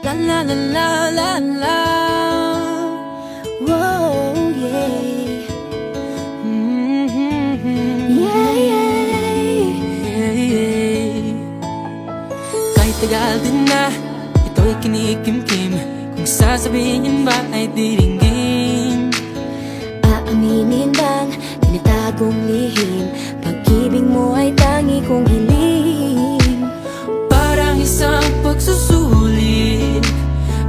La la la la la la. Whoa, yeah. Yeah, yeah. Kahit tagal din na, ito'y kinikimkim. Kung sasabihin ba ay diringgin. Aaminin bang tinatagong lihim? Pag-ibig mo ay tangi kong hiling. Parang isang pagsusulit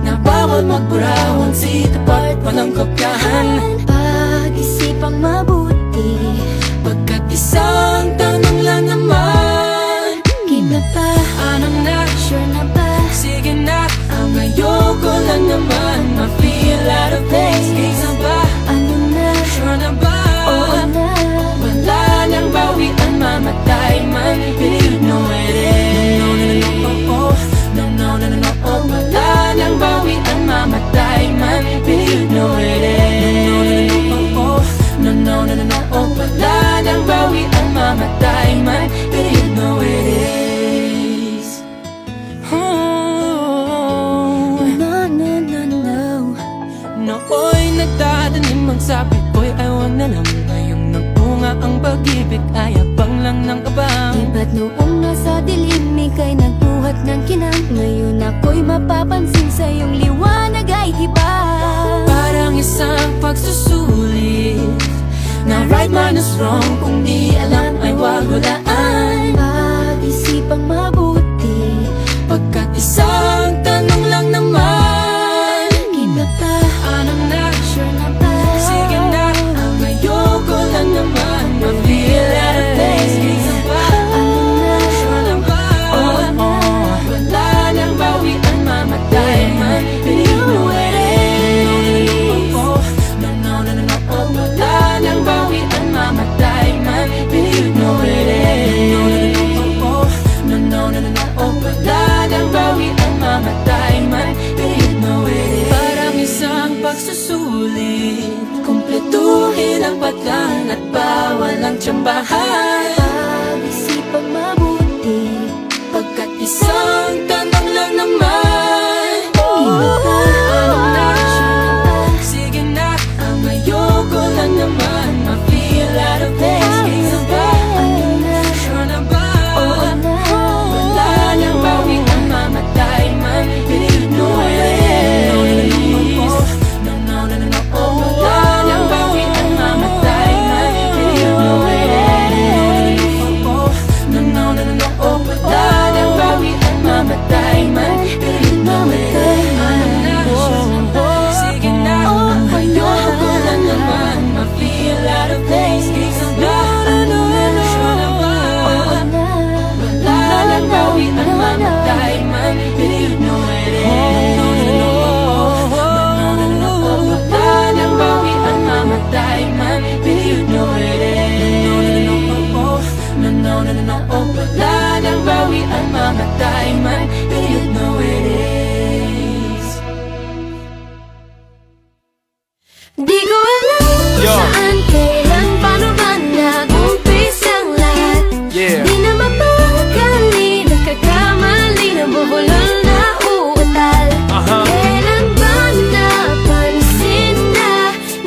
na bawal magbura once itapat pa ng kopyahan. Pag-isipang mabuti, Pagkat isang tanong lang naman, keep na ba? ano na? Sure na ba? Sige na, ang ayoko lang naman ma-feel out of place. Kaysa ba? Ano na? Sure na ba? Oo na. Wala nang bawian, mamatay man. Believe no it is. No, no, no, no, oh, oh. No, no, no, no, no, oh. Wala nang bawian, mamatay man. Believe no it is. No, no, no, no, oh, oh. No, no, no, no, no, oh. Wala nang bawian, mamatay man. Believe no it is. Oh. No, no, no, no. Nooy nagdadanim ang sabi ko'y ay wag na lang. Ngayong nagpunga ang pag-ibig ay abang lang ng kabang. Di ba't noong nasa dilim ika'y nagbuhat ng kinang? Ngayon ako'y mapapansin sa iyong liwanag ay iba. Parang isang pagsusulit na right minus wrong. Kung di alam ay wag hulaan. Pag-isipang mabuti, Pagkat isang tanong lang naman, keep na ba? ano na? Sure na ba? Sige na, ang ayoko lang naman ma-feel out of place. Kaysa ba? Ano na? Sure na ba? Oo na. Wala nang bawian, mamatay man. Believe no it is. No, no, no, no, oh. Wala nang bawian, mamatay man. Believe no it is. No, no, no, no, oh. Wala nang bawian, mamatay man. Believe no it is. Parang isang pagsusulit, kumpletuhin ang patlan at bawal ang tsambahan. Pag-isipang mabuti, Pagkat isang tanong lang naman, iba ba? ano na? Sure na ba? Sige na, ang ayoko lang naman ma-feel out of place. Kaysa ba? Ano na? Sure na ba? Oo na. Wala nang bawian, mamatay man. Believe no it is. No, no, no, no, no, oh. Wala nang bawian, mamatay man. Believe no it is. No, no, no, no, no, oh. Wala nang bawian, mamatay man. Believe no it is. Ano na? Sige na, ang ayoko lang naman ma-feel out of place. Kaysa ba? Sure na ba? Oo na. Wala nang bawian, mamatay man. Believe no it is. No, no, no, oh. No, no, no, no, oh. Wala nang bawian, mamatay man. Believe no it is. No, no, no, no, oh. No, no, no, no, oh. Wala nang bawian, mamatay man. Believe no it is. Di ko alam kung Yo. saan, kailan, paano ba nag-umpisa ang lahat. Yeah. Di na mapakali, nagkakamali, nabubulol na uutal. Kailan ba napansin na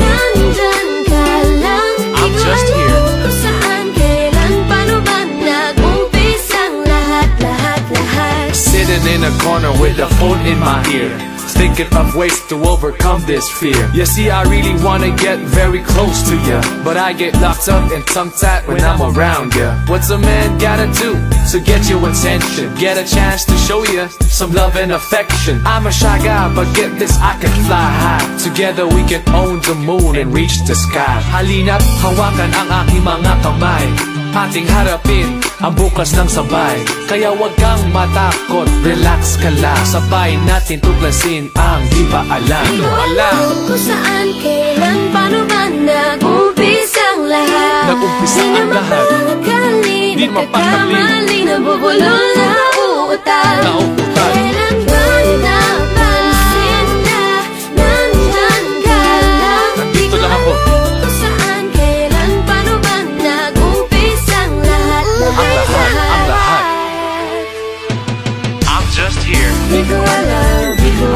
nandyan ka lang? Di I'm ko just alam here. kung saan, kailan, paano ba nag-umpisa ang lahat, lahat, lahat. Sitting in a corner with a phone in my ear, thinking of ways to overcome this fear. You see, I really wanna get very close to ya, but I get locked up and tongue-tied when I'm around ya. What's a man gotta do to get your attention? Get a chance to show ya some love and affection. I'm a shy guy, but get this, I can fly high. Together we can own the moon and reach the sky. Halina't hawakan ang aking mga kamay, ating harapin ang bukas ng sabay. Kaya wag kang matakot, relax ka lang. Sabay natin tuklasin ang di pa alam. Di ko alam kung saan, kailan, paano ba nag-umpisa ang lahat. Nag-umpisa Di na ang lahat. mapakali, Di mapakali. nagkakamali, nabubulol na uutal. Nauutal. Kailan ba napansin na nandyan ka lang? Di Nandito ko lang ako. alam kung saan, kailan, paano ba nag-umpisa ang lahat, lahat, ang lahat. I'm just here. Di ko alam, di ko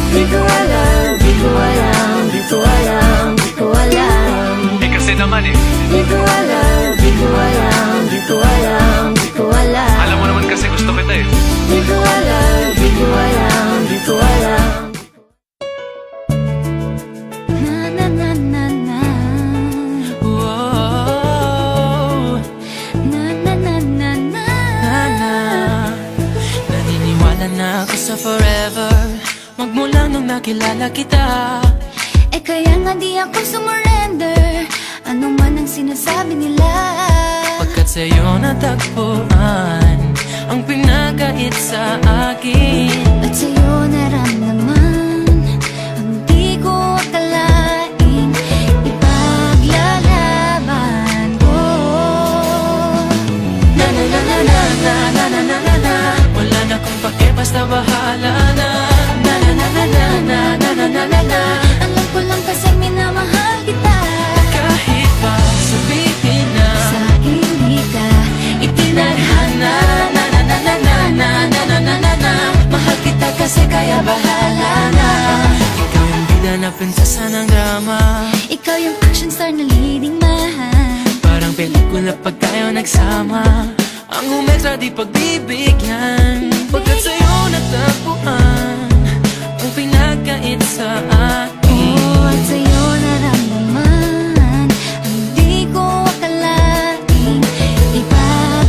Di ko alam, di ko alam, di ko alam, di ko alam. Eh kasi naman eh, Di ko alam, di ko alam, di ko alam, di ko alam. alam mo naman kasi gusto kita eh. Di ko alam, di ko alam, di ko alam. Na na na na na. Whoa, Na na na na na. na. Naniniwala na ako sa forever magmula nung nakilala kita. Eh kaya nga di ako sumurrender, ano man ang sinasabi nila. Pagkat sa'yo natagpuan ang pinagkait sa akin. At sa'yo naramdaman ang di ko akalaing ipaglalaban ko. Na na na na na na na na na na na. Wala na kung pake, basta bahala na. Na na na na na na na na na na na. Alam ko lang kasi minamahal kita. Kahit pa sabihin na Sa akin di ka itinadhana. Na na na na na na na na na na na. Mahal kita kasi kaya bahala na. Ikaw yung bida na prinsesa ng drama. ikaw yung action star na leading man. Parang pelikula pag tayo nagsama. Ang umextra di pagbibigyan. Pagkat sa'yo natagpuan ang pinagkait sa akin. Oh, at sa'yo naramdaman ang di ko akalaing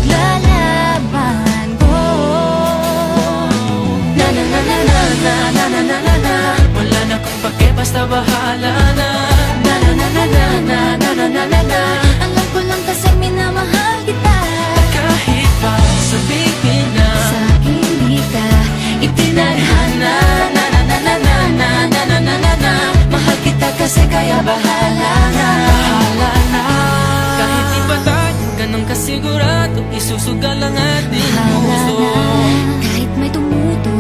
ipaglalaban ko. Na na na na na na na na na na na. Wala na kung pake, basta bahala na. Na na na na na na na na na na na. Alam ko lang kasi minamahal kita. Kahit pa sabihin na Sa akin di ka itinadhana. Na na na na na na na na na na na. Mahal kita kasi kaya bahala na. Bahala na. Kahit di pa tayo ganun kasigurado, isusugal ang ating bahala puso. na. Kahit may tumutulo